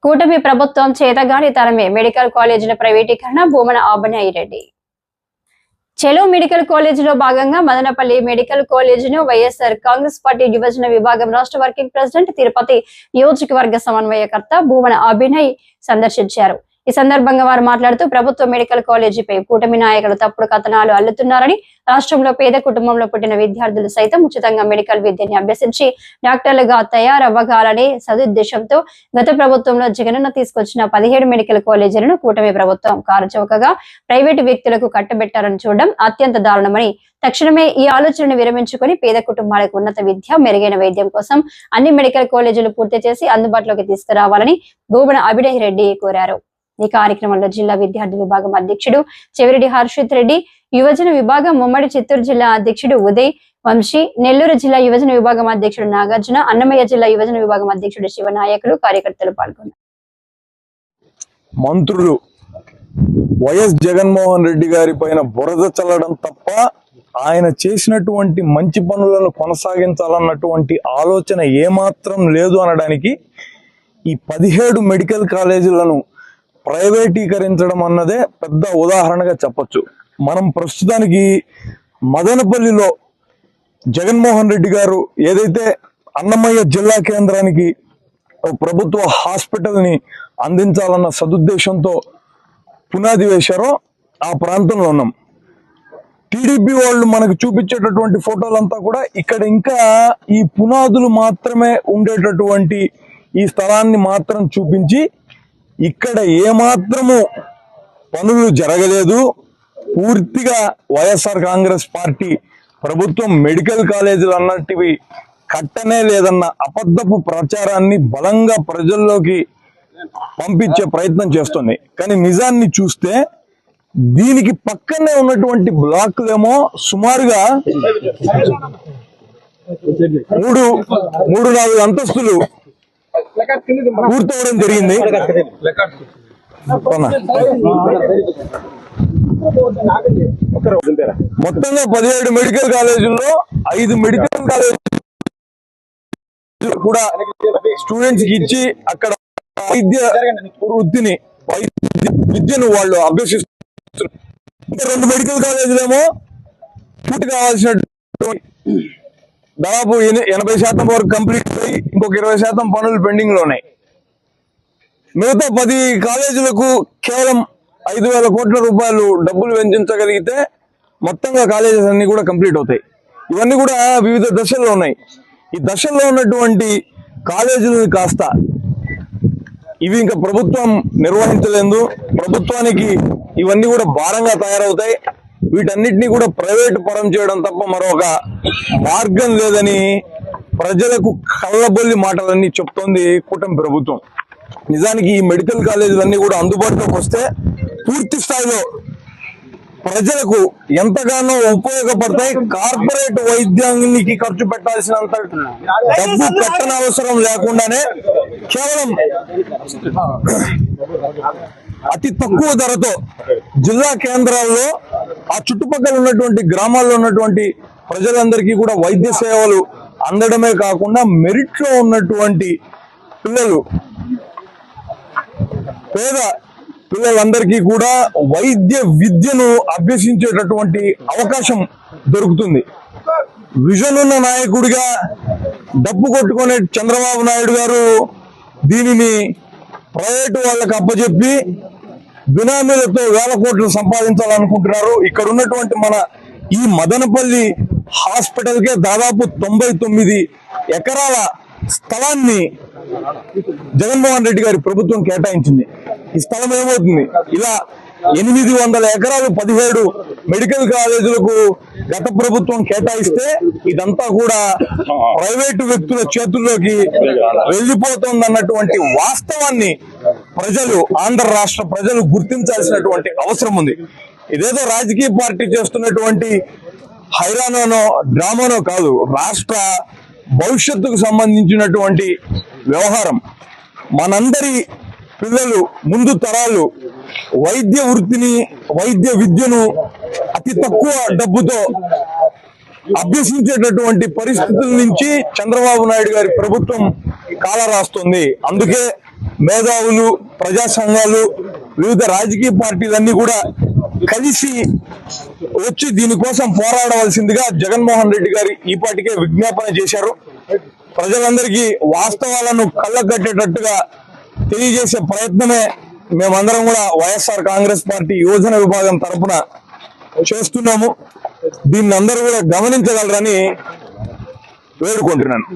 కూటమి ప్రభుత్వం చేతగాని తరమే మెడికల్ కాలేజీల ప్రైవేటీకరణ భూమన అభినయ్ రెడ్డి. చెలో మెడికల్ కాలేజీలో భాగంగా మదనపల్లి మెడికల్ కాలేజీను వైఎస్ఆర్ కాంగ్రెస్ పార్టీ యువజన విభాగం రాష్ట్ర వర్కింగ్ ప్రెసిడెంట్ తిరుపతి నియోజకవర్గ సమన్వయకర్త భూమన అభినయ్ సందర్శించారు. ఈ సందర్భంగా వారు మాట్లాడుతూ ప్రభుత్వ మెడికల్ కాలేజీపై కూటమి నాయకులు తప్పుడు కథనాలు అల్లుతున్నారని, రాష్ట్రంలో పేద కుటుంబంలో పుట్టిన విద్యార్థులు సైతం ఉచితంగా మెడికల్ విద్యని అభ్యసించి డాక్టర్లుగా తయారవ్వగాలనే సదుద్దేశంతో గత ప్రభుత్వంలో జగనన్న తీసుకొచ్చిన 17 మెడికల్ కాలేజీలను కూటమి ప్రభుత్వం కారుచౌకగా ప్రైవేటు వ్యక్తులకు కట్టబెట్టారని చూడడం అత్యంత దారుణమని, తక్షణమే ఈ ఆలోచనను విరమించుకొని పేద కుటుంబాలకు ఉన్నత విద్య, మెరుగైన వైద్యం కోసం అన్ని మెడికల్ కాలేజీలు పూర్తి చేసి అందుబాటులోకి తీసుకురావాలని భూమన అభినయ్ రెడ్డి కోరారు. ఈ కార్యక్రమంలో జిల్లా విద్యార్థి విభాగం అధ్యక్షుడు చెవిరెడ్డి హర్షిత్ రెడ్డి, యువజన విభాగం ఉమ్మడి చిత్తూరు జిల్లా అధ్యక్షుడు ఉదయ్ వంశీ, నెల్లూరు జిల్లా యువజన విభాగం అధ్యక్షుడు నాగార్జున, అన్నమయ్య జిల్లా యువజన విభాగం అధ్యక్షుడు శివనాయకులు, కార్యకర్తలు పాల్గొన్నారు. మంత్రులు వైఎస్ జగన్మోహన్ రెడ్డి గారి పైన బురద చల్లడం తప్ప ఆయన చేసినటువంటి మంచి పనులను కొనసాగించాలన్నటువంటి ఆలోచన ఏమాత్రం లేదు అనడానికి ఈ 17 మెడికల్ కాలేజీలను ప్రైవేటీకరించడం అన్నదే పెద్ద ఉదాహరణగా చెప్పొచ్చు. మనం ప్రస్తుతానికి మదనపల్లిలో జగన్మోహన్ రెడ్డి గారు ఏదైతే అన్నమయ్య జిల్లా కేంద్రానికి ప్రభుత్వ హాస్పిటల్ని అందించాలన్న సదుద్దేశంతో పునాది వేశారో ఆ ప్రాంతంలో ఉన్నాం. టీడీపీ వాళ్ళు మనకు చూపించేటటువంటి ఫోటోలంతా కూడా ఇక్కడ ఇంకా ఈ పునాదులు మాత్రమే ఉండేటటువంటి ఈ స్థలాన్ని మాత్రం చూపించి ఇక్కడ ఏమాత్రము పనులు జరగలేదు. పూర్తిగా వైఎస్ఆర్ కాంగ్రెస్ పార్టీ ప్రభుత్వం మెడికల్ కాలేజీలు అన్నటివి కట్టనే లేదన్న అబద్ధపు ప్రచారాన్ని బలంగా ప్రజల్లోకి పంపించే ప్రయత్నం చేస్తుంది. కానీ నిజాన్ని చూస్తే దీనికి పక్కనే ఉన్నటువంటి బ్లాక్లేమో సుమారుగా 3-4 అంతస్తులు పూర్తవడం జరిగింది. మొత్తంగా 17 మెడికల్ కాలేజీల్లో 5 మెడికల్ కాలేజీ కూడా స్టూడెంట్స్ కి ఇచ్చి అక్కడ వైద్య వృత్తిని విద్యను వాళ్ళు అభ్యసిస్తున్నారు. 2 మెడికల్ కాలేజీలేమో పూర్తి కావాల్సిన దాదాపు 80% వరకు కంప్లీట్ అయ్యి ఇంకొక 20% పనులు పెండింగ్ లో ఉన్నాయి. మిగతా 10 కాలేజీలకు కేవలం 5,000 కోట్ల రూపాయలు డబ్బులు వెంచించగలిగితే మొత్తంగా కాలేజెస్ అన్ని కూడా కంప్లీట్ అవుతాయి. ఇవన్నీ కూడా వివిధ దశల్లో ఉన్నాయి. ఈ దశల్లో ఉన్నటువంటి కాలేజీలు కాస్త ఇవి ఇంకా ప్రభుత్వం నిర్వహించలేదు. ప్రభుత్వానికి ఇవన్నీ కూడా భారంగా తయారవుతాయి. వీటన్నిటినీ కూడా ప్రైవేట్ పరం చేయడం తప్ప మరొక మార్గం లేదని ప్రజలకు కళ్ళబొల్లి మాటలన్నీ చెప్తోంది కూటమి ప్రభుత్వం. నిజానికి ఈ మెడికల్ కాలేజీలన్నీ కూడా అందుబాటులోకి వస్తే పూర్తి స్థాయిలో ప్రజలకు ఎంతగానో ఉపయోగపడతాయి. కార్పొరేట్ వైద్యానికి ఖర్చు పెట్టాల్సినంత డబ్బు పెట్టనవసరం లేకుండానే కేవలం అతి తక్కువ ధరతో జిల్లా కేంద్రాల్లో ఆ చుట్టుపక్కల ఉన్నటువంటి గ్రామాల్లో ఉన్నటువంటి ప్రజలందరికీ కూడా వైద్య సేవలు అందడమే కాకుండా మెరిట్ లో ఉన్నటువంటి పిల్లలు, పేద పిల్లలందరికీ కూడా వైద్య విద్యను అభ్యసించేటటువంటి అవకాశం దొరుకుతుంది. విజన్ ఉన్న నాయకుడిగా డబ్బు కొట్టుకునే చంద్రబాబు నాయుడు గారు దీనిని ప్రైవేటు వాళ్ళకి అప్పచెప్పి బినామీలతో 1000 కోట్లు సంపాదించాలనుకుంటున్నారు. ఇక్కడ ఉన్నటువంటి మన ఈ మదనపల్లి హాస్పిటల్ కే దాదాపు 99 ఎకరాల స్థలాన్ని జగన్మోహన్ రెడ్డి గారి ప్రభుత్వం కేటాయించింది. ఈ స్థలం ఏమవుతుంది? ఇలా 800 ఎకరాలు 17 మెడికల్ కాలేజీలకు గత ప్రభుత్వం కేటాయిస్తే ఇదంతా కూడా ప్రైవేటు వ్యక్తుల చేతుల్లోకి వెళ్ళిపోతుంది అన్నటువంటి వాస్తవాన్ని ప్రజలు, ఆంధ్ర రాష్ట్ర ప్రజలు గుర్తించాల్సినటువంటి అవసరం ఉంది. ఇదేదో రాజకీయ పార్టీ చేస్తున్నటువంటి హైరానోనో డ్రామానో కాదు, రాష్ట్ర భవిష్యత్తుకు సంబంధించినటువంటి వ్యవహారం. మనందరి పిల్లలు, ముందు తరాలు వైద్య వృత్తిని, వైద్య విద్యను అతి తక్కువ డబ్బుతో అభ్యసించేటటువంటి పరిస్థితుల నుంచి చంద్రబాబు నాయుడు గారి ప్రభుత్వం కాల రాస్తుంది. అందుకే మేధావులు, ప్రజా సంఘాలు, వివిధ రాజకీయ పార్టీలన్నీ కూడా కలిసి వచ్చి దీనికోసం పోరాడవలసిందిగా జగన్మోహన్ రెడ్డి గారు ఈ పాటికే విజ్ఞాపన చేశారు. ప్రజలందరికీ వాస్తవాలను కళ్ళగట్టేటట్టుగా తెలియజేసే ప్రయత్నమే మేమందరం కూడా వైఎస్ఆర్ కాంగ్రెస్ పార్టీ యువజన విభాగం తరఫున చేస్తున్నాము. దీన్ని అందరూ కూడా గమనించగలరని వేడుకుంటున్నాను.